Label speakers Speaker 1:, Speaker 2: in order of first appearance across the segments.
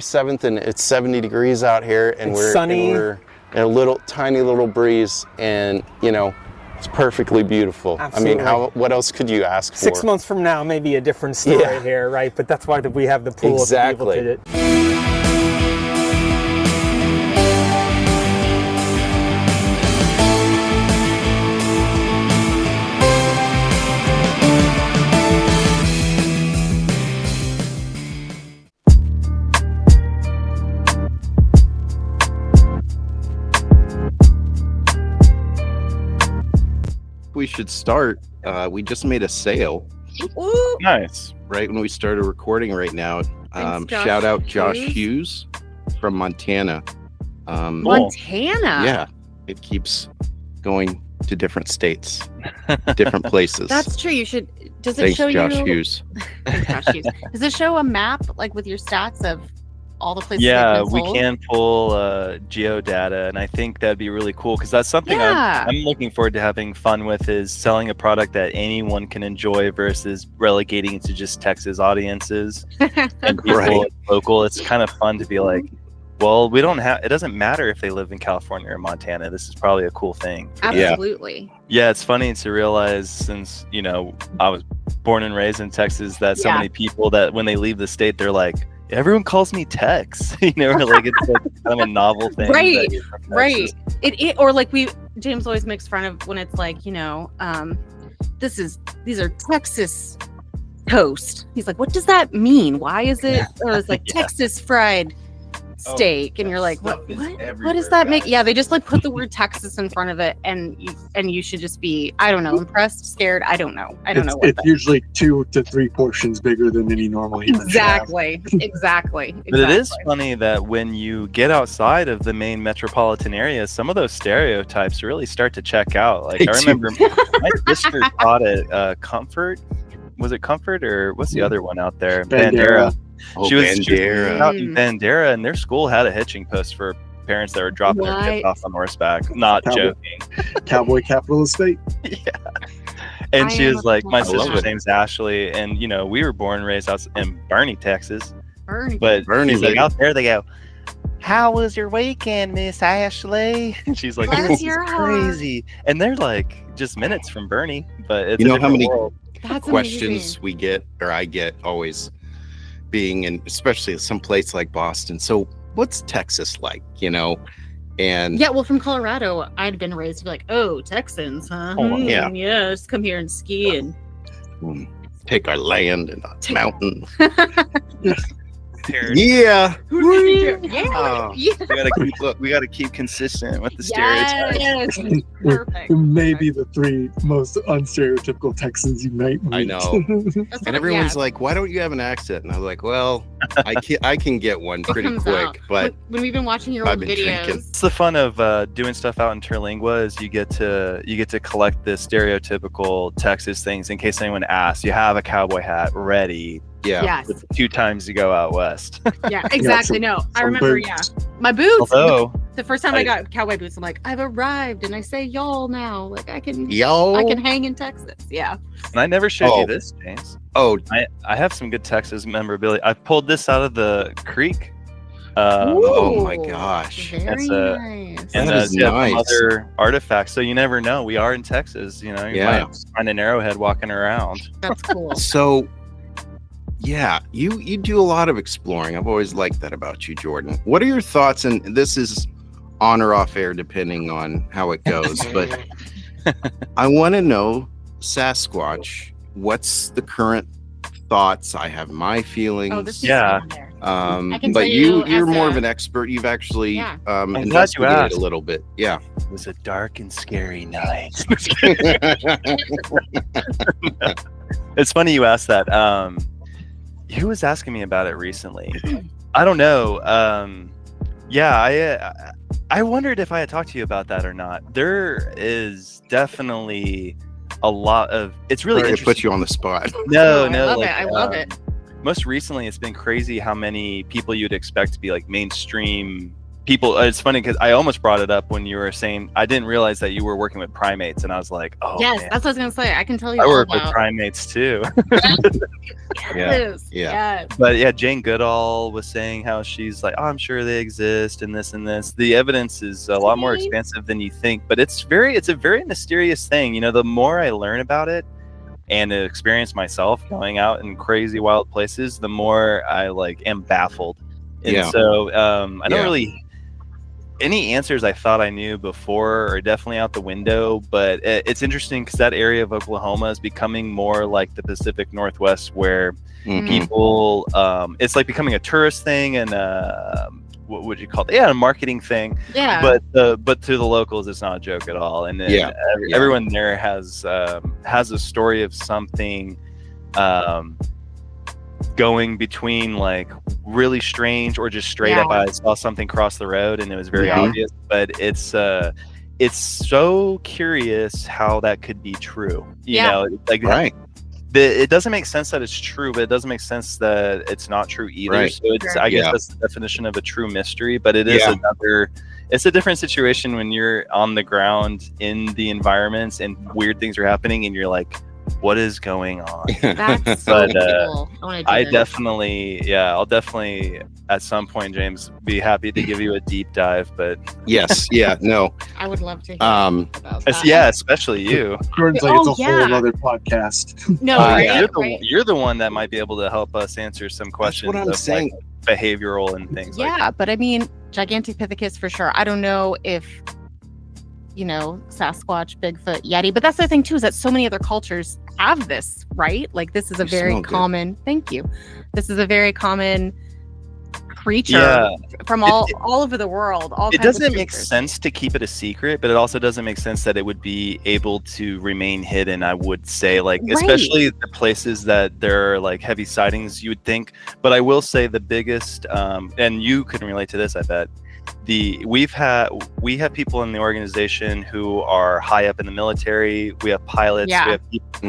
Speaker 1: February 7th, and it's 70 degrees out here, and we're
Speaker 2: sunny.
Speaker 1: And we're in a little tiny little breeze, and you know, it's perfectly beautiful.
Speaker 2: Absolutely.
Speaker 1: I mean, what else could you ask for?
Speaker 2: 6 months from now, maybe a different story here, right? But that's why we have the pool
Speaker 1: Exactly.
Speaker 2: to be able to.
Speaker 3: We should start. We just made a sale
Speaker 4: Ooh.
Speaker 5: Nice.
Speaker 3: right when we started recording right now.
Speaker 4: Thanks, Josh
Speaker 3: Shout out Josh
Speaker 4: Hughes.
Speaker 3: Hughes from Montana.
Speaker 4: Montana.
Speaker 3: Yeah, it keeps going to different states, different places.
Speaker 4: That's true. You should. Does it
Speaker 3: Thanks,
Speaker 4: show
Speaker 3: Josh
Speaker 4: you?
Speaker 3: Hughes.
Speaker 4: Thanks, Josh Hughes. Does it show a map like with your stats of all the places?
Speaker 5: Yeah,
Speaker 4: they've been
Speaker 5: we
Speaker 4: sold?
Speaker 5: can pull geodata, and I think that'd be really cool because that's something
Speaker 4: Yeah.
Speaker 5: I'm looking forward to having fun with, is selling a product that anyone can enjoy versus relegating it to just Texas audiences and people
Speaker 3: Right.
Speaker 5: local. It's kind of fun to be like, well, we don't have. It doesn't matter if they live in California or Montana. This is probably a cool thing.
Speaker 4: Absolutely.
Speaker 5: Yeah, it's funny to realize, since I was born and raised in Texas, that so
Speaker 4: Yeah.
Speaker 5: many people that when they leave the state, they're like, everyone calls me Tex, or like it's like kind of a novel thing.
Speaker 4: Right,
Speaker 5: that you're from
Speaker 4: Right.
Speaker 5: Texas.
Speaker 4: It or like James always makes fun of when it's like, these are Texas toast. He's like, what does that mean? Why is it? Or it's like
Speaker 5: Yeah.
Speaker 4: Texas fried steak, and you're like, what does that make? Yeah, they just like put the word Texas in front of it, and you should just be, I don't know, impressed, scared. I don't know.
Speaker 6: It's usually 2 to 3 portions bigger than any normal human should have.
Speaker 4: Exactly.
Speaker 5: But it is funny that when you get outside of the main metropolitan area, some of those stereotypes really start to check out. Like
Speaker 3: They
Speaker 5: I
Speaker 3: do.
Speaker 5: remember my sister taught at Comfort. Was it Comfort, or what's the other one out there?
Speaker 6: Bandera.
Speaker 3: Oh,
Speaker 5: She was
Speaker 3: Bandera.
Speaker 5: out in Bandera, and their school had a hitching post for parents that were dropping their kids
Speaker 4: What?
Speaker 5: off on horseback. Not
Speaker 6: Cowboy.
Speaker 5: joking.
Speaker 6: Cowboy capital of state.
Speaker 5: And
Speaker 4: I
Speaker 5: she
Speaker 4: am
Speaker 5: was like, my
Speaker 4: I love
Speaker 5: sister's
Speaker 3: it.
Speaker 5: name's Ashley, and we were born and raised out in Bernie, Texas.
Speaker 4: Bernie.
Speaker 5: But
Speaker 3: Bernie,
Speaker 5: she's like,
Speaker 3: baby.
Speaker 5: out there they go, how was your weekend, Miss Ashley? And she's like,
Speaker 4: Bless
Speaker 5: this is
Speaker 4: your heart.
Speaker 5: crazy. And they're like just minutes from Bernie, but it's
Speaker 3: You
Speaker 5: a
Speaker 3: know how
Speaker 5: different
Speaker 3: many
Speaker 5: world.
Speaker 4: That's
Speaker 3: questions
Speaker 4: amazing.
Speaker 3: we get, or I get, always being in, especially some place like Boston. So what's Texas like, And
Speaker 4: Yeah, well, from Colorado, I'd been raised to be like, oh, Texans, huh?
Speaker 5: Oh,
Speaker 3: yeah.
Speaker 4: Yeah, just come here and ski and
Speaker 3: take our land and our mountain.
Speaker 5: Parody.
Speaker 3: Yeah.
Speaker 4: yeah,
Speaker 3: Oh.
Speaker 4: yeah.
Speaker 5: We gotta keep consistent with the stereotypes.
Speaker 4: Yes, perfect.
Speaker 6: Maybe the 3 most unstereotypical Texans you might meet.
Speaker 3: I know.
Speaker 4: That's
Speaker 3: And
Speaker 4: what-
Speaker 3: everyone's
Speaker 4: yeah,
Speaker 3: like, why don't you have an accent? And I'm like, well, I can get one
Speaker 4: it
Speaker 3: pretty
Speaker 4: comes
Speaker 3: quick,
Speaker 4: out.
Speaker 3: but
Speaker 4: when we've been watching your
Speaker 3: I've
Speaker 4: old
Speaker 3: been drinking.
Speaker 4: videos,
Speaker 5: It's the fun of doing stuff out in Terlingua is you get to collect the stereotypical Texas things in case anyone asks. You have a cowboy hat ready
Speaker 3: yeah.
Speaker 4: yes,
Speaker 5: 2 times you go out west.
Speaker 4: yeah, exactly.
Speaker 6: some-
Speaker 4: No, I
Speaker 6: some
Speaker 4: remember.
Speaker 6: boots.
Speaker 4: Yeah, my boots.
Speaker 5: Although
Speaker 4: The first time I
Speaker 5: I-
Speaker 4: got cowboy boots, I'm like, I've arrived, and I say y'all now. Like I can
Speaker 3: Yo.
Speaker 4: hang in Texas. Yeah.
Speaker 5: and I never showed
Speaker 3: Oh.
Speaker 5: you this, James.
Speaker 3: Oh,
Speaker 5: I have some good Texas memorabilia. I pulled this out of the creek.
Speaker 3: Oh my
Speaker 4: Ooh,
Speaker 3: gosh.
Speaker 4: Very
Speaker 5: That's
Speaker 4: nice.
Speaker 5: And
Speaker 3: That is
Speaker 5: some
Speaker 3: nice.
Speaker 5: other artifacts. So you never know. We are in Texas. You
Speaker 3: Yeah.
Speaker 5: might find an arrowhead walking around.
Speaker 4: That's cool.
Speaker 3: So, yeah, you do a lot of exploring. I've always liked that about you, Jordan. What are your thoughts? And this is on or off air, depending on how it goes. But I want to know, Sasquatch, what's the current thoughts? I have my feelings.
Speaker 4: Oh, this is
Speaker 5: Yeah.
Speaker 4: on there. I can
Speaker 3: But
Speaker 4: tell you
Speaker 3: you're
Speaker 4: as
Speaker 3: more of
Speaker 4: a-
Speaker 3: an expert. You've actually
Speaker 4: Yeah.
Speaker 5: glad you
Speaker 3: investigated
Speaker 5: asked.
Speaker 3: a little bit. Yeah.
Speaker 5: It was a dark and scary night. It's funny you asked that. Who was asking me about it recently? I don't know. Yeah, I wondered if I had talked to you about that or not. There is definitely a lot of. It's really
Speaker 3: Sorry to
Speaker 5: interesting.
Speaker 3: put you on the spot.
Speaker 5: No,
Speaker 4: Oh,
Speaker 5: no.
Speaker 4: I love
Speaker 5: like,
Speaker 4: it. I love it.
Speaker 5: Most recently, it's been crazy how many people you'd expect to be like mainstream people, it's funny because I almost brought it up when you were saying, I didn't realize that you were working with primates, and I was like, oh
Speaker 4: Yes,
Speaker 5: man,
Speaker 4: that's what I was gonna say. I can tell you.
Speaker 5: I
Speaker 4: all
Speaker 5: work with
Speaker 4: about.
Speaker 5: primates too.
Speaker 4: Yes,
Speaker 3: Yeah.
Speaker 4: yes.
Speaker 5: But yeah, Jane Goodall was saying how she's like, oh, I'm sure they exist and this and this. The evidence is a lot more expansive than you think, but it's a very mysterious thing. You know, the more I learn about it and experience myself going out in crazy wild places, the more I am baffled. And so I don't really, any answers I thought I knew before are definitely out the window, but it's interesting because that area of Oklahoma is becoming more like the Pacific Northwest, where people, it's like becoming a tourist thing and what would you call it? Yeah, a marketing thing.
Speaker 4: Yeah.
Speaker 5: But to the locals, it's not a joke at all. And everyone there has a story of something going between like really strange or just straight up. I saw something cross the road and it was very obvious, but it's so curious how that could be true. You know, like it doesn't make sense that it's true, but it doesn't make sense that it's not true either. So it's, I guess that's the definition of a true mystery, but it is it's a different situation when you're on the ground in the environments and weird things are happening and you're like, what is going on?
Speaker 4: That's so cool.
Speaker 5: I'll definitely at some point, James, be happy to give you a deep dive. But
Speaker 3: I
Speaker 4: would love to hear about that.
Speaker 5: Yeah, especially you.
Speaker 6: Jordan's like, it's a whole other podcast.
Speaker 4: No,
Speaker 5: you're the one that might be able to help us answer some questions.
Speaker 3: That's what I'm saying.
Speaker 5: Like, behavioral and things.
Speaker 4: Yeah, but I mean, Gigantopithecus for sure. I don't know if Sasquatch, Bigfoot, Yeti, but that's the thing too, is that so many other cultures have this, right? Like this is a very common. Thank you. This is a very common creature from all over the world. It doesn't make sense to keep it a secret, but it also doesn't make sense that it would be able to remain hidden. I would say, especially the places that there are like heavy sightings, you would think. But I will say the biggest, and you can relate to this, I bet. We have people in the organization who are high up in the military. We have pilots. We have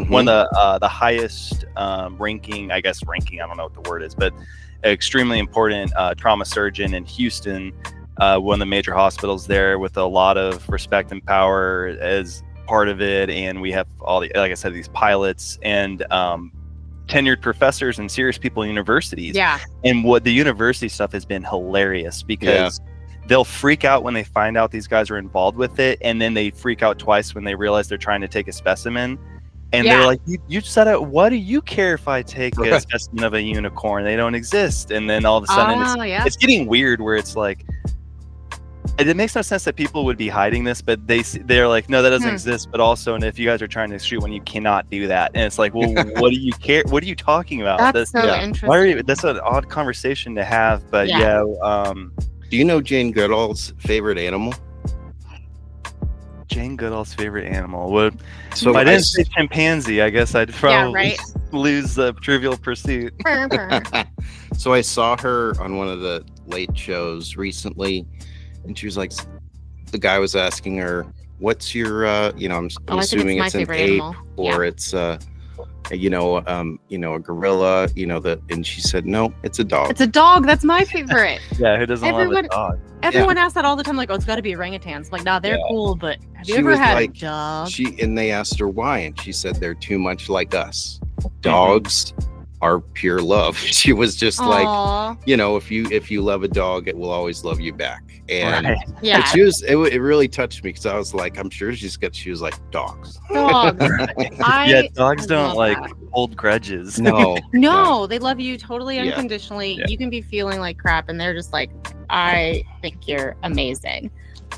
Speaker 4: one of the highest ranking. I don't know what the word is, but extremely important trauma surgeon in Houston, one of the major hospitals there, with a lot of respect and power as part of it. And we have all the, like I said, these pilots and tenured professors and serious people in universities. Yeah. And what the university stuff has been hilarious because they'll freak out when they find out these guys are involved with it, and then they freak out twice when they realize they're trying to take a specimen. And they're like, you said it. What do you care if I take a specimen of a unicorn? They don't exist. And then all of a sudden it's getting weird where it's like, it makes no sense that people would be hiding this, but they're like, no, that doesn't exist. But also, and if you guys are trying to shoot one, you cannot do that. And it's like, well, what do you care? What are you talking about? That's so interesting.
Speaker 5: That's an odd conversation to have. But
Speaker 3: do you know Jane Goodall's favorite animal?
Speaker 5: Jane Goodall's favorite animal. So if I didn't say chimpanzee, I guess I'd probably lose the Trivial Pursuit.
Speaker 3: So I saw her on one of the late shows recently, and she was like, the guy was asking her, "What's your, I'm assuming it's an ape or it's a gorilla, and she said, no, it's a dog.
Speaker 4: It's a dog. That's my favorite.
Speaker 5: Who doesn't love a dog?
Speaker 4: Everyone asks that all the time, like, oh, it's got to be orangutans. I'm like, nah, they're cool, but have you ever had a dog?
Speaker 3: And they asked her why, and she said, they're too much like us. Dogs are pure love. She was just like, if you love a dog, it will always love you back. And it really touched me because I was like, I'm sure she was like, dogs.
Speaker 4: Dogs.
Speaker 5: Dogs don't hold grudges.
Speaker 4: No, they love you totally unconditionally. You can be feeling like crap and they're just like, I think you're amazing.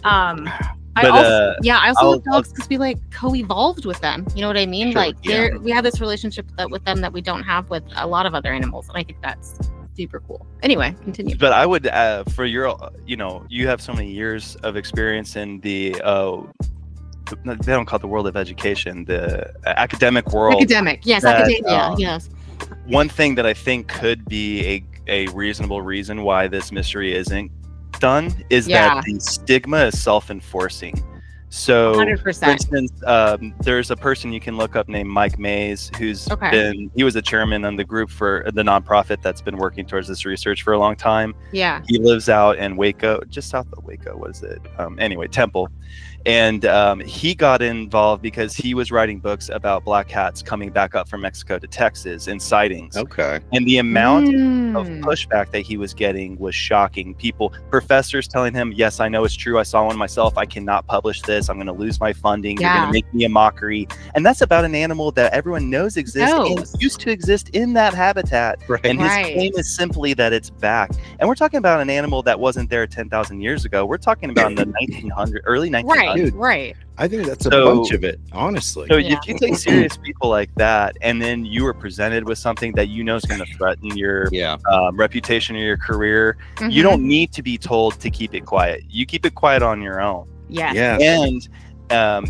Speaker 4: I also love dogs because we co-evolved with them. You know what I mean? Sure, we have this relationship with them that we don't have with a lot of other animals, and I think that's super cool. Anyway, continue.
Speaker 5: But I would, for your, you have so many years of experience in the, they don't call it the world of education, the academic world.
Speaker 4: Academia, yes.
Speaker 5: One thing that I think could be a reasonable reason why this mystery isn't done is that the stigma is self-enforcing. So,
Speaker 4: 100%.
Speaker 5: for instance, there's a person you can look up named Mike Mays, who's he was a chairman on the group for the nonprofit that's been working towards this research for a long time.
Speaker 4: Yeah.
Speaker 5: He lives out in Waco, just south of Waco. What is it? Anyway, Temple. And he got involved because he was writing books about black cats coming back up from Mexico to Texas in sightings.
Speaker 3: Okay.
Speaker 5: And the amount of pushback that he was getting was shocking. Professors telling him, yes, I know it's true. I saw one myself. I cannot publish this. I'm going to lose my funding. You're going to make me a mockery. And that's about an animal that everyone knows exists and used to exist in that habitat.
Speaker 3: Right.
Speaker 5: And his claim is simply that it's back. And we're talking about an animal that wasn't there 10,000 years ago. We're talking about in the early 1900s.
Speaker 4: Right.
Speaker 3: I think that's a bunch of it, honestly.
Speaker 5: So if you take serious people like that, and then you are presented with something that you know is going to threaten your reputation or your career, you don't need to be told to keep it quiet. You keep it quiet on your own.
Speaker 4: Yeah.
Speaker 5: And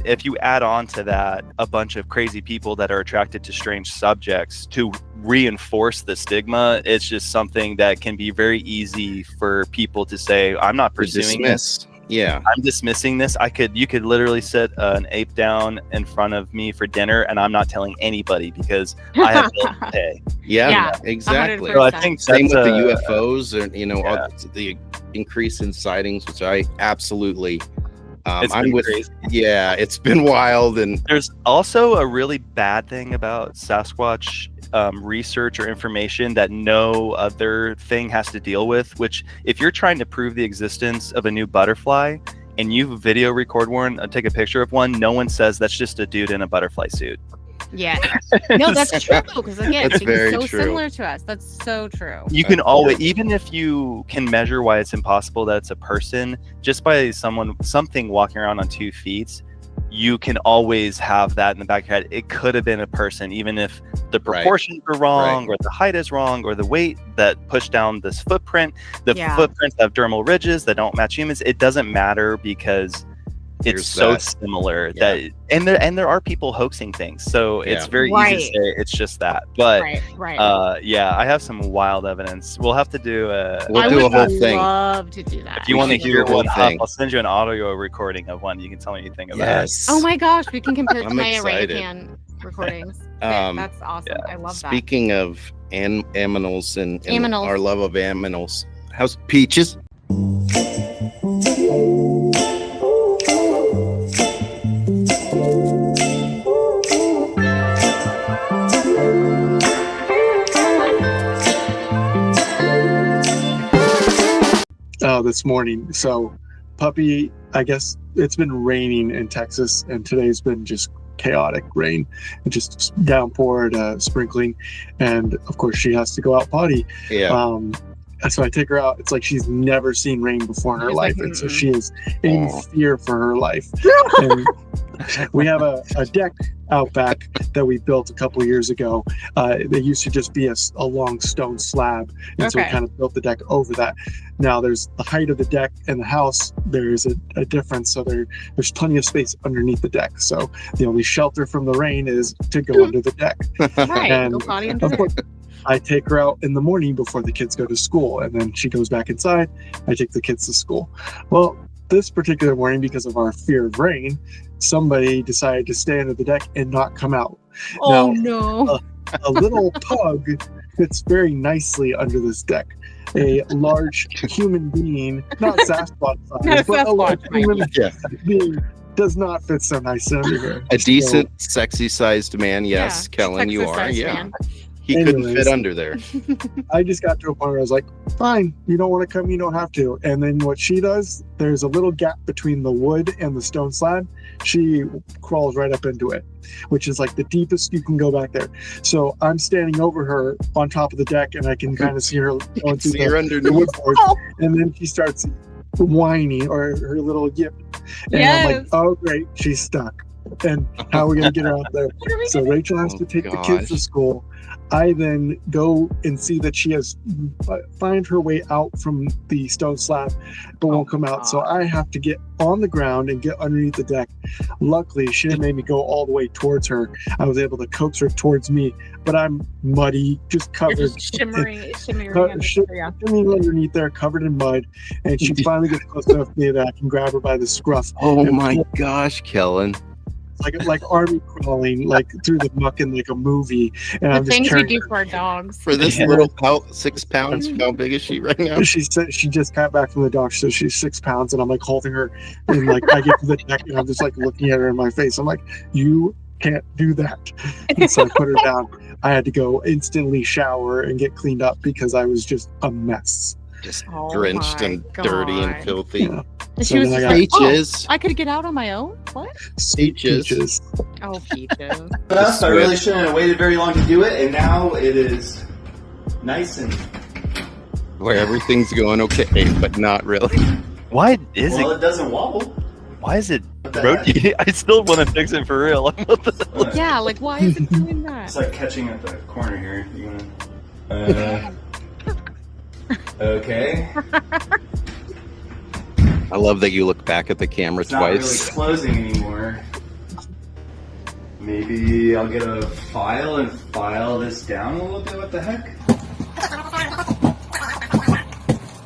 Speaker 5: if you add on to that a bunch of crazy people that are attracted to strange subjects to reinforce the stigma, it's just something that can be very easy for people to say, I'm not pursuing this.
Speaker 3: Yeah,
Speaker 5: I'm dismissing this. You could literally sit an ape down in front of me for dinner, and I'm not telling anybody because I have bills to pay.
Speaker 3: Yeah, exactly.
Speaker 4: 100%.
Speaker 5: So I think
Speaker 3: same with
Speaker 5: that's
Speaker 3: the UFOs and all the increase in sightings, which I absolutely. I'm with. Crazy. Yeah, it's been wild, and
Speaker 5: there's also a really bad thing about Sasquatch research or information that no other thing has to deal with, which if you're trying to prove the existence of a new butterfly and you video record one, take a picture of one, no one says that's just a dude in a butterfly suit.
Speaker 4: Yeah. No, that's true. Because again, it's so
Speaker 3: true.
Speaker 4: Similar to us. That's so true.
Speaker 5: You can always, even if you can measure why it's impossible that it's a person, just by something walking around on 2 feet, you can always have that in the back of your head. It could have been a person, even if the proportions are wrong, or the height is wrong, or the weight that pushed down this footprint. The footprints have dermal ridges that don't match humans. It doesn't matter because it's similar that, and there are people hoaxing things. So it's very easy to say it's just that. But I have some wild evidence. We'll have to do a
Speaker 3: whole thing.
Speaker 4: Love to do that.
Speaker 5: If you want to hear one, I'll send you an audio recording of one. You can tell me what you think about it.
Speaker 4: Oh my gosh, we can compare it to my orangutan recordings. That's awesome. I love that.
Speaker 3: Speaking of aminals and our love of aminals, how's Peaches?
Speaker 6: This morning. So puppy, I guess it's been raining in Texas, and today's been just chaotic rain and just downpoured, sprinkling, and of course she has to go out potty. So I take her out. It's like she's never seen rain before in her life, and so she is in fear for her life. And we have a deck out back that we built a couple of years ago. They used to just be a long stone slab, and so we kind of built the deck over that. Now there's the height of the deck and the house. There's a difference, so there's plenty of space underneath the deck. So the only shelter from the rain is to go under the deck. And
Speaker 4: go potty under
Speaker 6: of course, I take her out in the morning before the kids go to school, and then she goes back inside. I take the kids to school. Well, this particular morning, because of our fear of rain, somebody decided to stay under the deck and not come out.
Speaker 4: Oh, no.
Speaker 6: A little pug fits very nicely under this deck. A large human being, not Sasquatch size, but a large human being does not fit so nicely under here.
Speaker 3: A decent, sexy-sized man, yes, Kellen, you are.
Speaker 4: Man.
Speaker 3: He couldn't fit under there.
Speaker 6: I just got to a point where I was like, fine, you don't want to come, you don't have to. And then what she does, there's a little gap between the wood and the stone slab. She crawls right up into it, which is like the deepest you can go back there. So I'm standing over her on top of the deck, and I can kind of see her going through the wood boards. And then she starts whining, or her little yip. And I'm like, oh, great, she's stuck. and how are we going to get her out there? So Rachel has to take the kids to school. I then go and see that she has find her way out from the stone slab, but won't come out. So I have to get on the ground and get underneath the deck. Luckily, she didn't make me go all the way towards her. I was able to coax her towards me, but I'm muddy, just covered,
Speaker 4: You're just shimmering
Speaker 6: underneath there, covered in mud. And she finally gets close enough to me that I can grab her by the scruff.
Speaker 3: Oh my gosh, Kellen.
Speaker 6: Like army crawling like through the muck in like a movie, and I'm
Speaker 4: The
Speaker 6: just
Speaker 4: things we
Speaker 6: carrying
Speaker 4: do for our dogs.
Speaker 3: For this little 6 pounds, how big is she right now?
Speaker 6: She said she just got back from the doctor, so she's 6 pounds, and I'm like holding her, and like I get to the deck, and I'm just like looking at her in my face. I'm like, you can't do that. And so I put her down. I had to go instantly shower and get cleaned up because I was just a mess.
Speaker 3: Just
Speaker 4: Oh
Speaker 3: drenched
Speaker 4: my
Speaker 3: and dirty and
Speaker 4: God.
Speaker 3: filthy.
Speaker 6: Yeah.
Speaker 4: And
Speaker 6: So
Speaker 4: she was
Speaker 6: then
Speaker 4: just
Speaker 6: I
Speaker 4: like,
Speaker 3: Peaches.
Speaker 4: I could get out on my own? What?
Speaker 3: Peaches.
Speaker 4: Oh, Peaches.
Speaker 7: Enough, I really shouldn't have waited very long to do it, and now it is nice and
Speaker 3: Where everything's going okay, but not really.
Speaker 5: Why is
Speaker 7: well.
Speaker 5: it?
Speaker 7: It doesn't wobble.
Speaker 5: Why is it
Speaker 7: What the
Speaker 5: rotating? I still want to fix it for real. What the-
Speaker 4: Yeah, like, why is it doing that?
Speaker 7: It's like catching at the corner here. You wanna? Okay.
Speaker 3: I love that you look back at the camera
Speaker 7: It's not really
Speaker 3: twice.
Speaker 7: closing anymore. Maybe I'll get a file and file this down a little bit. What the heck?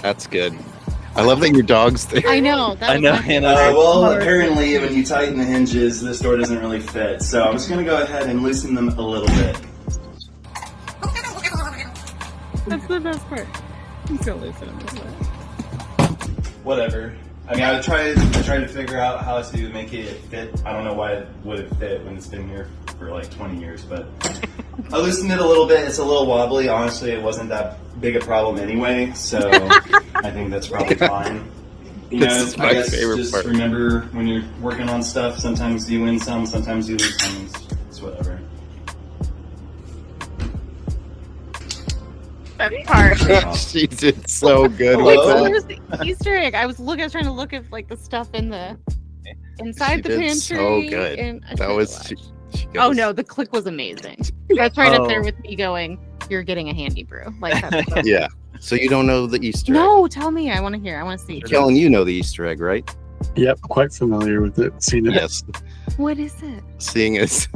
Speaker 3: That's good. I love that your dog's there.
Speaker 4: I know. That
Speaker 5: I
Speaker 4: was
Speaker 5: know,
Speaker 4: my-
Speaker 5: Hannah.
Speaker 7: Well, apparently when you tighten the hinges, this door doesn't really fit. So I'm just gonna go ahead and loosen them a little bit.
Speaker 4: That's the best part. I'm so loosen on this one.
Speaker 7: Whatever. I mean, I tried to figure out how to make it fit. I don't know why it wouldn't fit when it's been here for like 20 years, but I loosened it a little bit. It's a little wobbly. Honestly, it wasn't that big a problem anyway, so I think that's probably fine. You know,
Speaker 3: This is my
Speaker 7: I guess
Speaker 3: favorite
Speaker 7: just
Speaker 3: part.
Speaker 7: remember when you're working on stuff, sometimes you win some, sometimes you lose some. It's whatever.
Speaker 4: That part.
Speaker 3: She did so good
Speaker 7: Hello?
Speaker 3: with
Speaker 4: So
Speaker 3: it.
Speaker 4: there's the Easter egg. I was trying to look at like the stuff in the inside
Speaker 3: She
Speaker 4: the
Speaker 3: did
Speaker 4: pantry.
Speaker 3: so good.
Speaker 4: And I
Speaker 3: That
Speaker 4: should've
Speaker 3: was.
Speaker 4: watched.
Speaker 3: She
Speaker 4: Oh
Speaker 3: goes-
Speaker 4: no, the click was amazing. That's right up there
Speaker 5: Oh.
Speaker 4: with me going, "You're getting a HandiBru." Like that's
Speaker 3: Yeah. So you don't know the Easter egg?
Speaker 4: No, tell me. I want to hear. I want to see.
Speaker 3: Kellen, you know the Easter egg, right?
Speaker 6: Yep, quite familiar with it. Seen it.
Speaker 3: Yes.
Speaker 4: What is it?
Speaker 3: Seeing as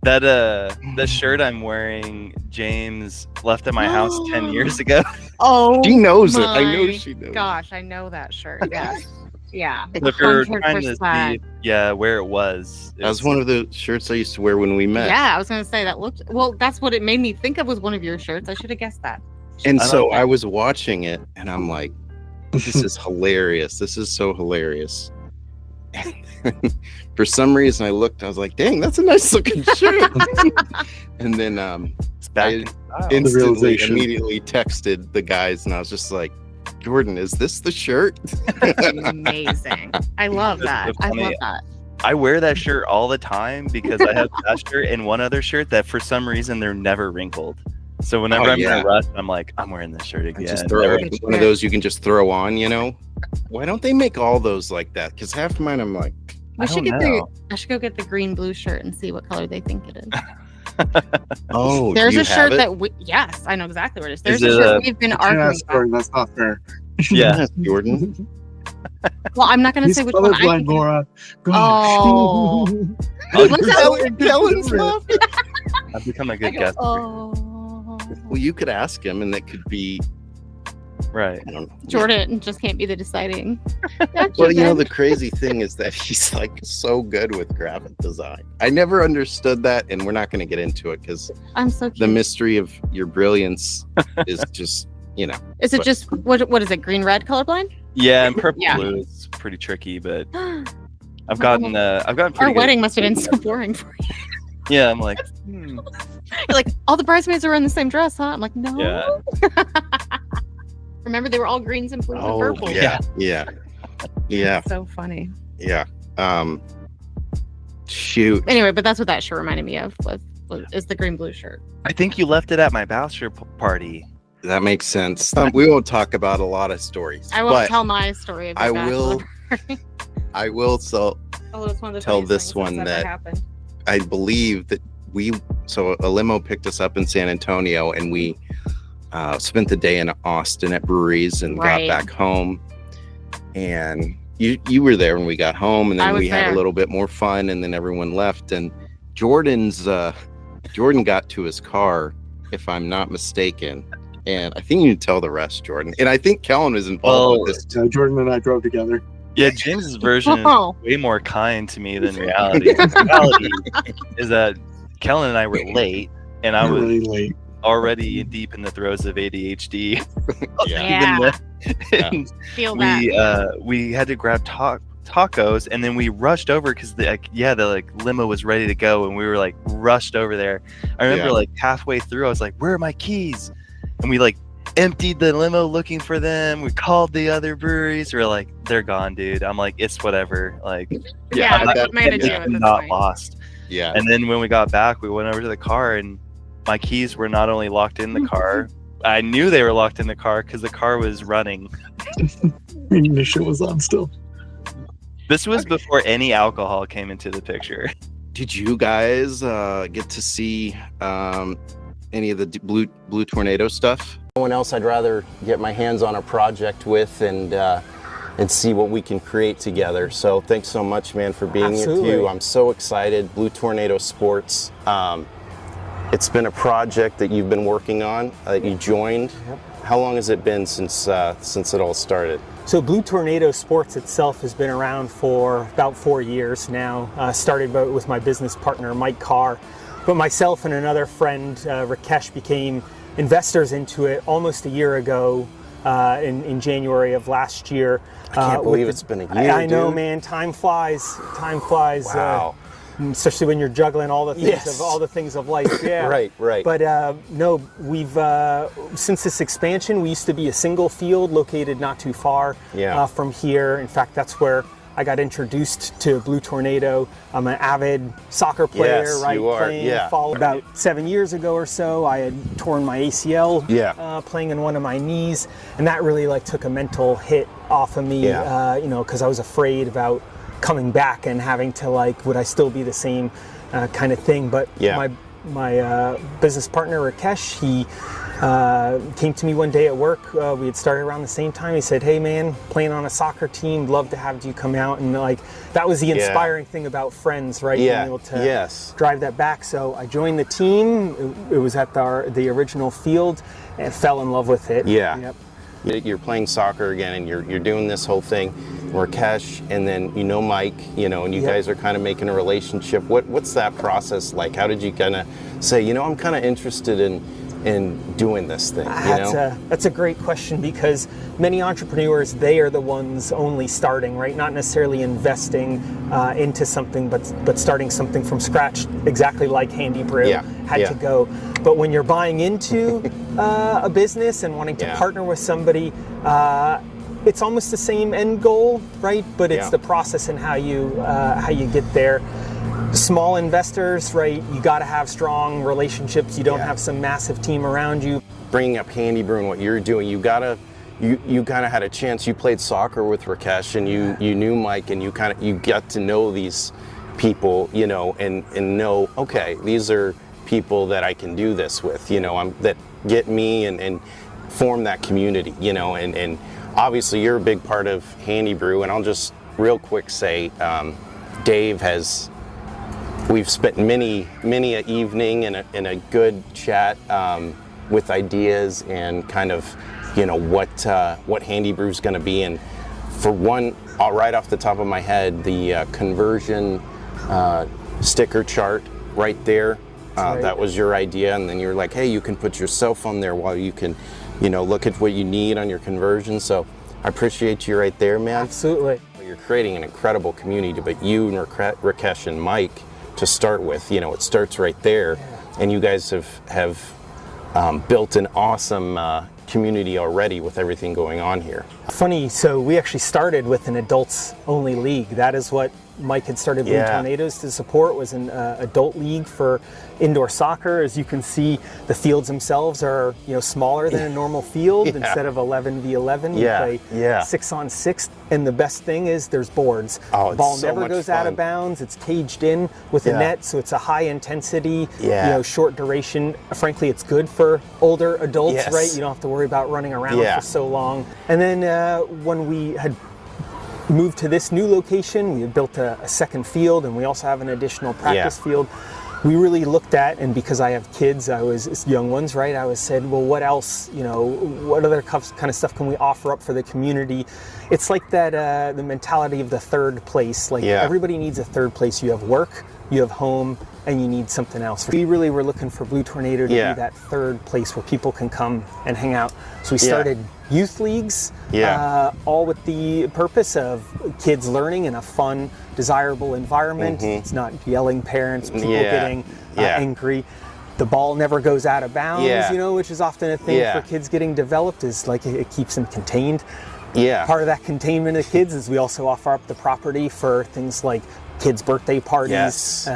Speaker 5: That shirt I'm wearing, James left at my house 10 years ago.
Speaker 4: Oh,
Speaker 3: she knows it. I know
Speaker 4: my
Speaker 3: she knows.
Speaker 4: Gosh, I know that shirt. Yes. Yeah.
Speaker 5: If you're trying to
Speaker 4: 100%.
Speaker 5: see, where it was.
Speaker 3: That was one of the shirts I used to wear when we met.
Speaker 4: Yeah, I was gonna say that looked well. That's what it made me think of was one of your shirts. I should have guessed that.
Speaker 3: And
Speaker 5: I
Speaker 3: so
Speaker 5: like that.
Speaker 3: I was watching it, and I'm like, "This is hilarious! This is so hilarious!" For some reason, I looked. I was like, "Dang, that's a nice looking shirt." And then
Speaker 5: It's back
Speaker 3: I
Speaker 5: in style.
Speaker 3: instantly,
Speaker 6: realization.
Speaker 3: immediately texted the guys, and I was just like, "Jordan, is this the shirt?"
Speaker 4: Amazing. I love
Speaker 5: That's
Speaker 4: that.
Speaker 5: so
Speaker 4: I
Speaker 5: funny.
Speaker 4: love that.
Speaker 5: I wear that shirt all the time because I have that shirt and one other shirt that for some reason they're never wrinkled. So whenever
Speaker 3: Oh,
Speaker 5: I'm
Speaker 3: yeah.
Speaker 5: in a rush, I'm like, I'm wearing this shirt
Speaker 3: I
Speaker 5: again.
Speaker 3: just throw
Speaker 5: Never-
Speaker 3: it, one of those you can just throw on, you know? Why don't they make all those like that? Because half of mine, I'm like,
Speaker 4: We
Speaker 5: I
Speaker 4: should
Speaker 5: don't
Speaker 4: get
Speaker 5: know.
Speaker 4: I should go get the green blue shirt and see what color they think it is.
Speaker 3: oh,
Speaker 4: There's
Speaker 3: you
Speaker 4: a
Speaker 3: have
Speaker 4: shirt
Speaker 3: it?
Speaker 4: that yes, I know exactly what it is. There's
Speaker 5: Is
Speaker 4: a
Speaker 5: it
Speaker 4: shirt
Speaker 5: a-
Speaker 4: we've been
Speaker 6: You can't
Speaker 4: arguing
Speaker 6: ask
Speaker 4: about.
Speaker 6: Jordan, that's not fair.
Speaker 5: Yeah.
Speaker 3: Yes, Jordan.
Speaker 4: Well, I'm not gonna
Speaker 6: He's
Speaker 4: say which one I
Speaker 6: colorblind,
Speaker 4: think.
Speaker 6: Laura.
Speaker 4: Oh.
Speaker 3: Oh,
Speaker 4: What's that?
Speaker 3: Kellen's laughing.
Speaker 5: I've become a
Speaker 4: I
Speaker 5: good
Speaker 4: go,
Speaker 5: guest.
Speaker 4: oh.
Speaker 3: Well, you could ask him, and that could be,
Speaker 5: Right.
Speaker 3: I don't know.
Speaker 4: Jordan just can't be the deciding.
Speaker 3: Well, you know, the crazy thing is that he's like so good with graphic design. I never understood that, and we're not going to get into it because
Speaker 4: I'm so
Speaker 3: the
Speaker 4: cute.
Speaker 3: mystery of your brilliance is just, you know.
Speaker 4: Is it just what is it? Green red colorblind?
Speaker 5: Yeah, and purple
Speaker 4: Yeah.
Speaker 5: blue is pretty tricky, but
Speaker 4: Our
Speaker 5: I've gotten pretty good.
Speaker 4: wedding must have been so boring for you.
Speaker 5: Yeah, I'm like,
Speaker 4: You're like, all the bridesmaids are wearing the same dress, huh? I'm like, no.
Speaker 5: yeah.
Speaker 4: Remember, they were all greens and blues and
Speaker 3: Oh,
Speaker 4: purples.
Speaker 3: yeah, yeah,
Speaker 4: So funny.
Speaker 3: yeah. Shoot.
Speaker 4: Anyway, but that's what that shirt reminded me of. Is the green blue shirt.
Speaker 5: I think you left it at my bachelor party.
Speaker 3: That makes sense. We won't talk about a lot of stories.
Speaker 4: I won't
Speaker 3: but
Speaker 4: tell my story of
Speaker 3: I
Speaker 4: your
Speaker 3: will.
Speaker 4: bachelor party.
Speaker 3: I will
Speaker 4: It's one of the
Speaker 3: tell
Speaker 4: funniest
Speaker 3: this
Speaker 4: things
Speaker 3: one
Speaker 4: that's ever
Speaker 3: that
Speaker 4: happened.
Speaker 3: I believe that a limo picked us up in San Antonio, and we spent the day in Austin at breweries and
Speaker 4: Right.
Speaker 3: got back home. And you were there when we got home, and
Speaker 4: I
Speaker 3: then
Speaker 4: was
Speaker 3: we had
Speaker 4: there.
Speaker 3: a little bit more fun, and then everyone left. And Jordan got to his car, if I'm not mistaken. And I think you can tell the rest, Jordan. And I think Kellen was involved with this too.
Speaker 6: Jordan and I drove together.
Speaker 5: Yeah, James's version is
Speaker 4: Oh.
Speaker 5: way more kind to me than reality. The reality is that Kellen and I were late, and I
Speaker 6: We were
Speaker 5: was
Speaker 6: really late.
Speaker 5: already deep in the throes of ADHD.
Speaker 4: Yeah.
Speaker 5: And
Speaker 4: Feel that.
Speaker 5: we had to grab tacos, and then we rushed over because the limo was ready to go, and we were like rushed over there. I remember like halfway through, I was like, "Where are my keys?" And we like emptied the limo looking for them. We called the other breweries. We're like, "They're gone, dude." I'm like, "It's whatever." Like,
Speaker 4: Yeah,
Speaker 5: I'm
Speaker 4: what am I gonna do at this
Speaker 5: not
Speaker 4: point?
Speaker 5: lost.
Speaker 3: Yeah.
Speaker 5: And then when we got back, we went over to the car, and my keys were not only locked in the car. I knew they were locked in the car because the car was running.
Speaker 6: Ignition was on still.
Speaker 5: This was before any alcohol came into the picture.
Speaker 3: Did you guys get to see any of the blue tornado stuff?
Speaker 1: No one else I'd rather get my hands on a project with and see what we can create together. So thanks so much, man, for being with
Speaker 2: Absolutely.
Speaker 1: you. I'm so excited. Blue Tornado Sports. It's been a project that you've been working on, that you joined. How long has it been since it all started?
Speaker 2: So Blue Tornado Sports itself has been around for about 4 years now. Started with my business partner, Mike Carr. But myself and another friend, Rakesh, became investors into it almost a year ago in January of last year.
Speaker 1: I can't believe it's been a year,
Speaker 2: I know,
Speaker 1: dude.
Speaker 2: man. Time flies. Time flies.
Speaker 1: Wow.
Speaker 2: Especially when you're juggling all the things
Speaker 1: Yes.
Speaker 2: of all the things of life. Yeah.
Speaker 1: Right.
Speaker 2: But no, we've since this expansion, we used to be a single field located not too far from here. In fact, that's where I got introduced to Blue Tornado. I'm an avid soccer player,
Speaker 1: Yes,
Speaker 2: right?
Speaker 1: you are,
Speaker 2: Playing
Speaker 1: yeah.
Speaker 2: About 7 years ago or so, I had torn my ACL playing in one of my knees, and that really like took a mental hit off of me. Because I was afraid about coming back and having to would I still be the same kind of thing. But my business partner Rakesh, he came to me one day at work. We had started around the same time. He said, "Hey man, playing on a soccer team, love to have you come out." And that was the inspiring thing about friends, right? Being able to drive that back. So I joined the team. It was at the original field and fell in love with it. Yep.
Speaker 1: You're playing soccer again, and you're doing this whole thing, Rakesh, and then Mike, and you guys are kind of making a relationship. What's that process like? How did you kind of say, I'm kind of interested in doing this thing?
Speaker 2: That's a great question, because many entrepreneurs, they are the ones only starting, right? Not necessarily investing into something, but starting something from scratch, exactly like HandiBru had to go. But when you're buying into a business and wanting to partner with somebody, it's almost the same end goal, right? But it's the process and how you get there. Small investors, right? You got to have strong relationships. You don't have some massive team around you.
Speaker 1: Bringing up HandiBru and what you're doing, you kind of had a chance. You played soccer with Rakesh, and you knew Mike, and you got to know these people, and know, okay, these are people that I can do this with, that get me and form that community, and obviously you're a big part of HandiBru. And I'll just real quick say, Dave we've spent many an evening in a good chat with ideas and kind of what HandiBru is going to be. And for one, right off the top of my head, the conversion sticker chart right there, that was your idea. And then you're like, hey, you can put your cell phone there while you can look at what you need on your conversion. So I appreciate you right there, man.
Speaker 2: Absolutely.
Speaker 1: You're creating an incredible community, but you and Rakesh and Mike, to start with, it starts right there, and you guys have built an awesome community already with everything going on here.
Speaker 2: Funny, so we actually started with an adults only league. That is what Mike had started Blue
Speaker 1: Yeah.
Speaker 2: Tornadoes to support was an adult league for indoor soccer. As you can see, the fields themselves are smaller than a normal field.
Speaker 1: Yeah.
Speaker 2: Instead of 11v11,
Speaker 1: Yeah.
Speaker 2: we play
Speaker 1: Yeah.
Speaker 2: 6-on-6. And the best thing is there's boards.
Speaker 1: Oh,
Speaker 2: The
Speaker 1: it's
Speaker 2: ball
Speaker 1: so
Speaker 2: never
Speaker 1: much
Speaker 2: goes out of
Speaker 1: fun.
Speaker 2: bounds. It's caged in with a
Speaker 1: Yeah.
Speaker 2: net, so it's a high intensity,
Speaker 1: Yeah.
Speaker 2: short duration. Frankly, it's good for older adults,
Speaker 1: Yes.
Speaker 2: right? You don't have to worry about running around
Speaker 1: Yeah.
Speaker 2: for so long. And then when we had moved to this new location, we had built a second field, and we also have an additional practice field. We really looked at, and because I have kids, it's young ones, right? I was said, well, what else, what other kind of stuff can we offer up for the community? It's like that, the mentality of the third place. Like everybody needs a third place. You have work, you have home, and you need something else. We really were looking for Blue Tornado to be that third place where people can come and hang out. So we started youth leagues, all with the purpose of kids learning in a fun, desirable environment. It's not yelling parents, people getting angry. The ball never goes out of bounds, which is often a thing for kids getting developed, is like it keeps them contained. Part of that containment of kids is we also offer up the property for things like kids' birthday parties,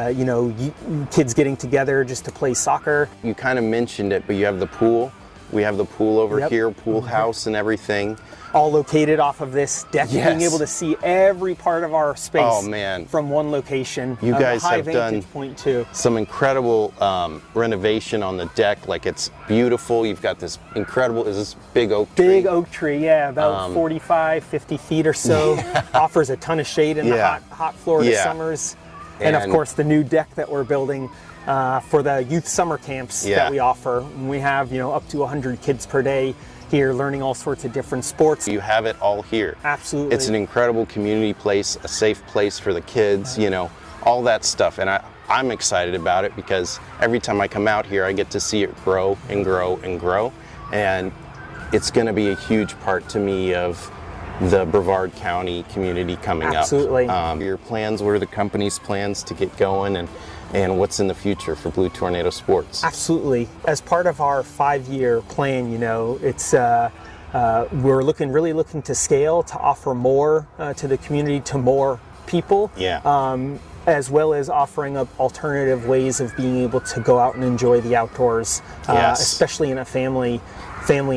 Speaker 2: kids getting together just to play soccer.
Speaker 1: You kind of mentioned it, but you have the pool. We have the pool over here, pool house and everything.
Speaker 2: All located off of this deck, being able to see every part of our space from one location.
Speaker 1: You guys
Speaker 2: high
Speaker 1: have
Speaker 2: vantage
Speaker 1: done
Speaker 2: point too.
Speaker 1: Some incredible renovation on the deck. Like, it's beautiful. You've got this incredible, is this big oak tree?
Speaker 2: Big oak tree, about 45, 50 feet or so. Offers a ton of shade in the hot Florida summers. And of course the new deck that we're building for the youth summer camps that we offer. We have up to 100 kids per day here learning all sorts of different sports.
Speaker 1: You have it all here.
Speaker 2: Absolutely.
Speaker 1: It's an incredible community place, a safe place for the kids, all that stuff. And I'm excited about it because every time I come out here, I get to see it grow and grow and grow. And it's going to be a huge part to me of the Brevard County community coming
Speaker 2: Absolutely.
Speaker 1: up. Your plans, what are the company's plans to get going, and what's in the future for Blue Tornado Sports?
Speaker 2: Absolutely. As part of our 5-year plan, it's we're really looking to scale, to offer more to the community, to more people. As well as offering up alternative ways of being able to go out and enjoy the outdoors, especially in a family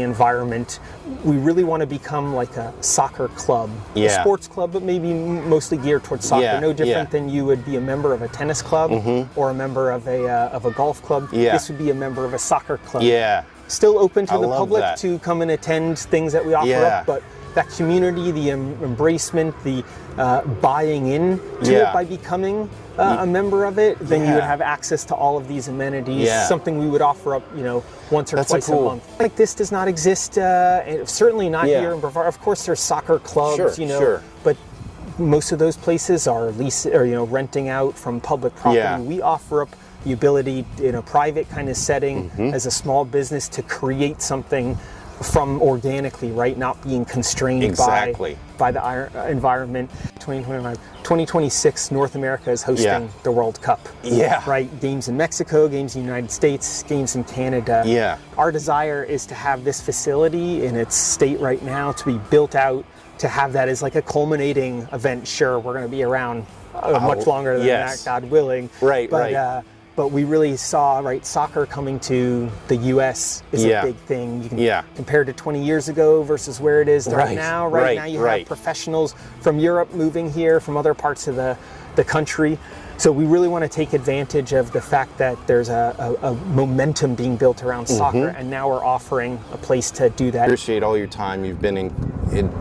Speaker 2: environment. We really want to become like a soccer club, a sports club, but maybe mostly geared towards soccer. No different than you would be a member of a tennis club or a member of a golf club. This would be a member of a soccer club. Still open to the public to come and attend things that we offer up, but that community, the embracement, the buying in to it by becoming a member of it, then you would have access to all of these amenities, something we would offer up, once or twice a month. Like, this does not exist, certainly not here in Brevard. Of course, there's soccer clubs, but most of those places are renting out from public property. We offer up the ability in a private kind of setting as a small business to create something from organically, right? Not being constrained by the environment. 2026, North America is hosting the World Cup. Right? Games in Mexico, games in the United States, games in Canada. Our desire is to have this facility in its state right now to be built out, to have that as like a culminating event. Sure, we're going to be around much longer than that, God willing. But we really saw, soccer coming to the U.S. is a big thing. You can compare to 20 years ago versus where it is right now. Right now you have professionals from Europe moving here, from other parts of the country. So we really want to take advantage of the fact that there's a momentum being built around soccer, and now we're offering a place to do that.
Speaker 1: Appreciate all your time. It's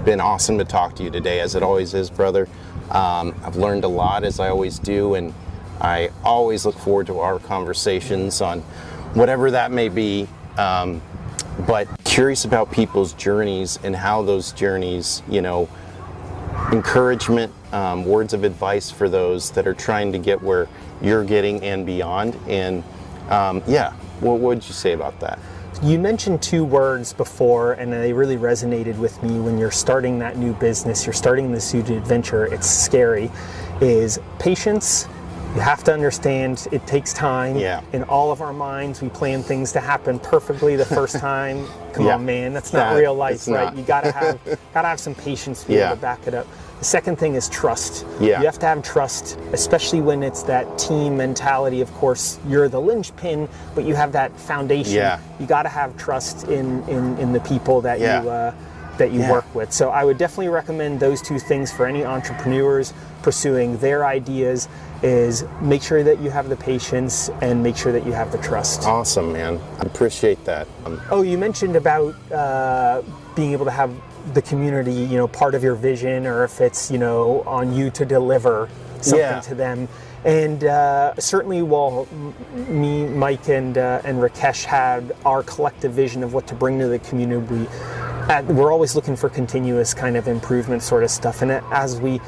Speaker 1: been awesome to talk to you today, as it always is, brother. I've learned a lot, as I always do, and I always look forward to our conversations on whatever that may be, but curious about people's journeys and how those journeys, encouragement, words of advice for those that are trying to get where you're getting and beyond. And what would you say about that?
Speaker 2: You mentioned 2 words before, and they really resonated with me. When you're starting that new business, you're starting this new adventure, it's scary, is patience you have to understand it takes time.
Speaker 1: Yeah.
Speaker 2: In all of our minds, we plan things to happen perfectly the first time. Come
Speaker 1: Yeah.
Speaker 2: on, man, that's not real life,
Speaker 1: It's
Speaker 2: right?
Speaker 1: not.
Speaker 2: You gotta have some patience to be able to back it up. The second thing is trust.
Speaker 1: Yeah.
Speaker 2: You have to have trust, especially when it's that team mentality. Of course, you're the linchpin, but you have that foundation.
Speaker 1: Yeah.
Speaker 2: You got to have trust in the people that you
Speaker 1: Yeah.
Speaker 2: work with. So I would definitely recommend those two things for any entrepreneurs pursuing their ideas. Is make sure that you have the patience and make sure that you have the trust.
Speaker 1: Awesome, man. I appreciate that.
Speaker 2: Oh, you mentioned about being able to have the community, part of your vision, or if it's, on you to deliver something to them. And certainly while me, Mike, and Rakesh had our collective vision of what to bring to the community, we're always looking for continuous kind of improvement sort of stuff. And as we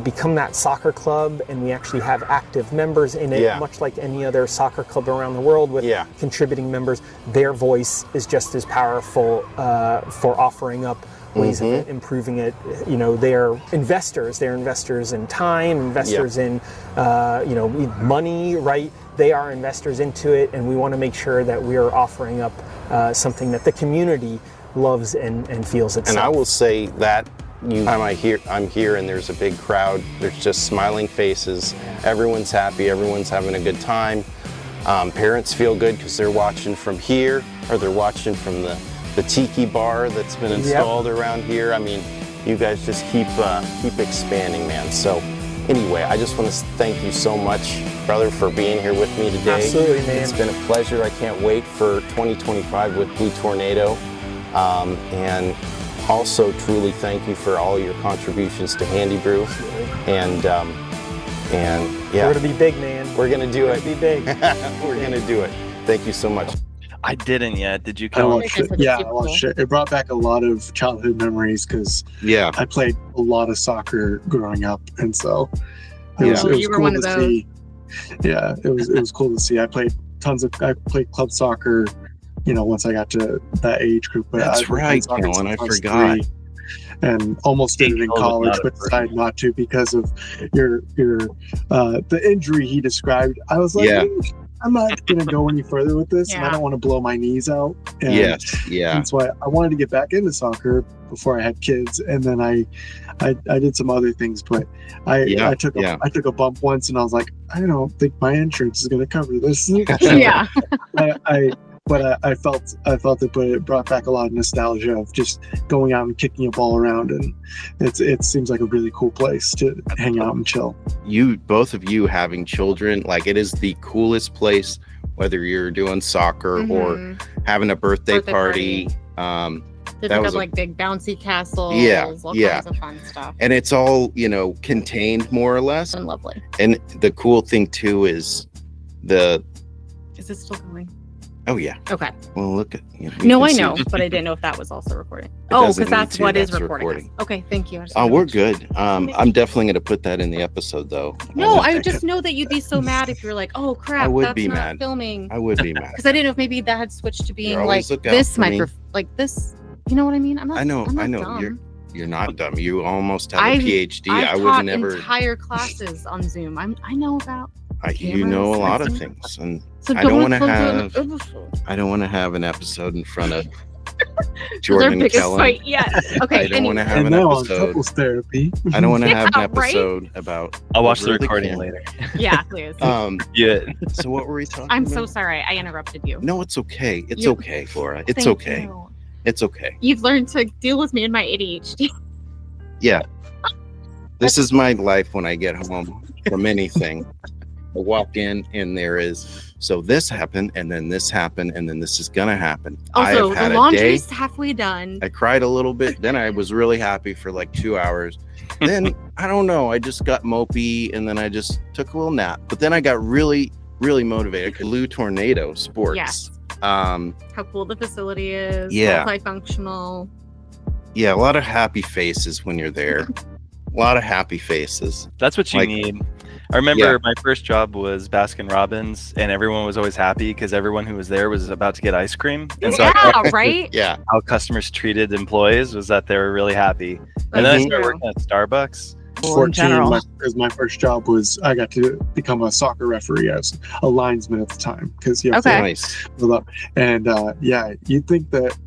Speaker 2: become that soccer club and we actually have active members in it, much like any other soccer club around the world with contributing members, their voice is just as powerful for offering up ways of improving it. They're investors in time, investors in money, right? They are investors into it, and we want to make sure that we are offering up something that the community loves and feels itself.
Speaker 1: And I will say that I'm here and there's a big crowd. There's just smiling faces. Everyone's happy. Everyone's having a good time. Parents feel good because they're watching from here, or they're watching from the tiki bar that's been installed around here. I mean, you guys just keep expanding, man. So anyway, I just want to thank you so much, brother, for being here with me today.
Speaker 2: Absolutely, man.
Speaker 1: It's been a pleasure. I can't wait for 2025 with Blue Tornado. And also truly thank you for all your contributions to HandiBru. And
Speaker 2: we're gonna be big, man.
Speaker 1: We're gonna do it.
Speaker 2: Be big.
Speaker 1: We're gonna do it. Thank you so much.
Speaker 5: I didn't yet. Did you
Speaker 6: I
Speaker 5: come?
Speaker 6: watched it. Yeah, I watched it. It brought back a lot of childhood memories because I played a lot of soccer growing up, and so it was cool to see. Yeah, it was cool to see. I played club soccer, once I got to that age group. But
Speaker 3: That's right, Colin. I forgot.
Speaker 6: And almost did it in college, but decided not to because of the injury he described. I was like, I'm not going to go any further with this, and I don't want to blow my knees out. And that's why I wanted to get back into soccer before I had kids, and then I did some other things, but I took a bump once, and I was like, I don't think my insurance is going to cover this.
Speaker 4: Yeah.
Speaker 6: I felt it, but it brought back a lot of nostalgia of just going out and kicking a ball around, and it seems like a really cool place to hang out and chill.
Speaker 3: Both of you having children, like it is the coolest place, whether you're doing soccer or having a birthday party.
Speaker 4: They have like big bouncy castles, all kinds of fun stuff.
Speaker 3: And it's all, contained more or less.
Speaker 4: And lovely.
Speaker 3: And the cool thing too is
Speaker 4: Is it still going?
Speaker 3: Oh yeah.
Speaker 4: Okay.
Speaker 3: Well, look at
Speaker 4: No, I know, but I didn't know if that was also recording. Because that's what is recording. Okay, thank you.
Speaker 3: We're good. I'm definitely going to put that in the episode, though.
Speaker 4: No, I just know that you'd be so mad if you're like, "Oh crap,
Speaker 3: I would
Speaker 4: that's
Speaker 3: be
Speaker 4: not
Speaker 3: mad.
Speaker 4: Filming."
Speaker 3: I would be mad
Speaker 4: Because I didn't know if maybe that had switched to being like
Speaker 3: always look out
Speaker 4: this
Speaker 3: for me.
Speaker 4: like this. You know what I mean? I'm not.
Speaker 3: I know.
Speaker 4: Dumb.
Speaker 3: You're not dumb. You almost have a PhD.
Speaker 4: I've
Speaker 3: I would
Speaker 4: taught
Speaker 3: never.
Speaker 4: entire classes on Zoom. I know about.
Speaker 3: You know a lot of things, and
Speaker 4: So
Speaker 3: I don't want to have an episode in front of Jordan and Kellen.
Speaker 4: Fight yet. Okay.
Speaker 3: I don't want to have an
Speaker 6: now
Speaker 3: episode.
Speaker 6: on couples therapy.
Speaker 3: I don't want to have an
Speaker 4: right?
Speaker 3: episode about.
Speaker 5: I'll watch the
Speaker 3: over
Speaker 5: recording
Speaker 3: camera.
Speaker 5: later.
Speaker 4: Yeah, please.
Speaker 5: Yeah.
Speaker 3: So what were we talking?
Speaker 4: I'm
Speaker 3: about?
Speaker 4: so sorry. I interrupted you.
Speaker 3: No, it's okay. It's
Speaker 4: You-
Speaker 3: okay, Laura. It's
Speaker 4: Thank
Speaker 3: okay.
Speaker 4: you.
Speaker 3: It's okay.
Speaker 4: You've learned to deal with me and my ADHD.
Speaker 3: Yeah. This is my life when I get home from anything. I walk in and there is, so this happened, and then this happened, and then this is gonna happen.
Speaker 4: Also,
Speaker 3: I have had
Speaker 4: the
Speaker 3: a
Speaker 4: laundry's
Speaker 3: day.
Speaker 4: halfway done.
Speaker 3: I cried a little bit. Then I was really happy for like 2 hours. Then I don't know. I just got mopey, and then I just took a little nap. But then I got really, really motivated. Blue Tornado Sports.
Speaker 4: Yes.
Speaker 3: How
Speaker 4: cool the facility is.
Speaker 3: Yeah.
Speaker 4: Multifunctional.
Speaker 3: Yeah, a lot of happy faces when you're there. A lot of happy faces.
Speaker 5: That's what you
Speaker 3: Like-
Speaker 5: need. I remember my first job was Baskin Robbins, and everyone was always happy because everyone who was there was about to get ice cream. And so
Speaker 4: Yeah, right?
Speaker 3: Yeah.
Speaker 5: how customers treated employees was that they were really happy. And then I started working at Starbucks,
Speaker 4: school in general.
Speaker 6: Because my first job was I got to become a soccer referee. I was a linesman at the time because you have to build up. And you'd think that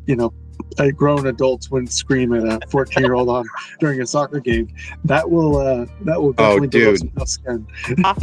Speaker 6: grown adults wouldn't scream at a 14-year-old on during a soccer game. That will definitely build up some tough skin.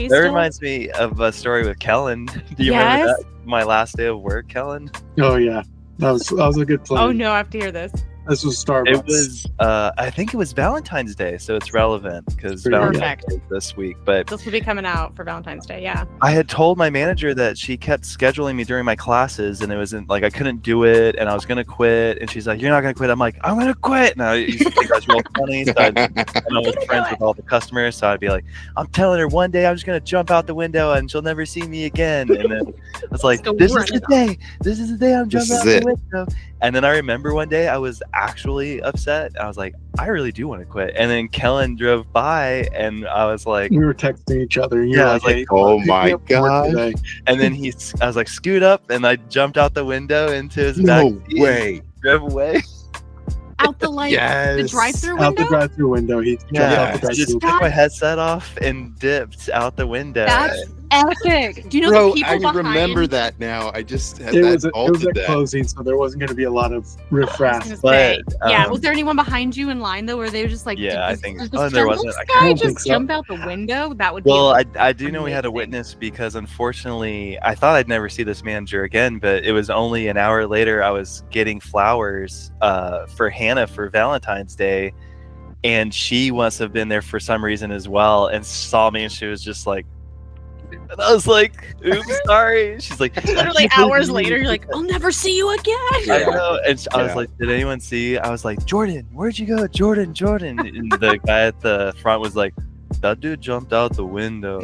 Speaker 5: That reminds me of a story with Kellen. Do you remember that? My last day of work, Kellen?
Speaker 6: Oh yeah, that was a good plan.
Speaker 4: Oh no, I have to hear this.
Speaker 6: This was Starbucks.
Speaker 5: It was, I think it was Valentine's Day, so it's relevant because Valentine's Day is this week. But
Speaker 4: this will be coming out for Valentine's Day, yeah.
Speaker 5: I had told my manager that she kept scheduling me during my classes, and it wasn't like I couldn't do it, and I was gonna quit. And she's like, "You're not gonna quit." I'm like, "I'm gonna quit." And I used to think I was real funny, so and I was friends with all the customers, so I'd be like, "I'm telling her one day I'm just gonna jump out the window and she'll never see me again." And then I was like, "This is the day. This is the day I'm jumping out the window." And then I remember one day I was actually upset. I was like, I really do want to quit. And then Kellen drove by, and I was like,
Speaker 6: we were texting each other.
Speaker 5: Yeah, I was like,
Speaker 3: oh my god!
Speaker 5: And then I was like, scoot up, and I jumped out the window into his back.
Speaker 3: No way!
Speaker 5: Drove away.
Speaker 4: Out the the drive-through window.
Speaker 6: Out the drive-through window. He jumped out the drive-through.
Speaker 5: Just took my headset off and dipped out the window.
Speaker 4: That's epic. Do you know
Speaker 3: Bro,
Speaker 4: the people behind?
Speaker 3: I remember that now. I just had
Speaker 6: it was
Speaker 3: that.
Speaker 6: at closing, so there wasn't going to be a lot of riffraff.
Speaker 5: But
Speaker 4: was there anyone behind you in line though, where they were just like,
Speaker 5: I think
Speaker 4: there wasn't. Guy just jump out the window. That would be.
Speaker 5: Well, I do know we had a witness because unfortunately, I thought I'd never see this manager again, but it was only an hour later I was getting flowers for Hannah for Valentine's Day, and she must have been there for some reason as well and saw me, and she was just like. And I was like, oops, sorry. She's like,
Speaker 4: literally hours later, you're like, I'll never see you again.
Speaker 5: I know. And I was like, did anyone see? I was like, Jordan, where'd you go? Jordan. And the guy at the front was like, that dude jumped out the window.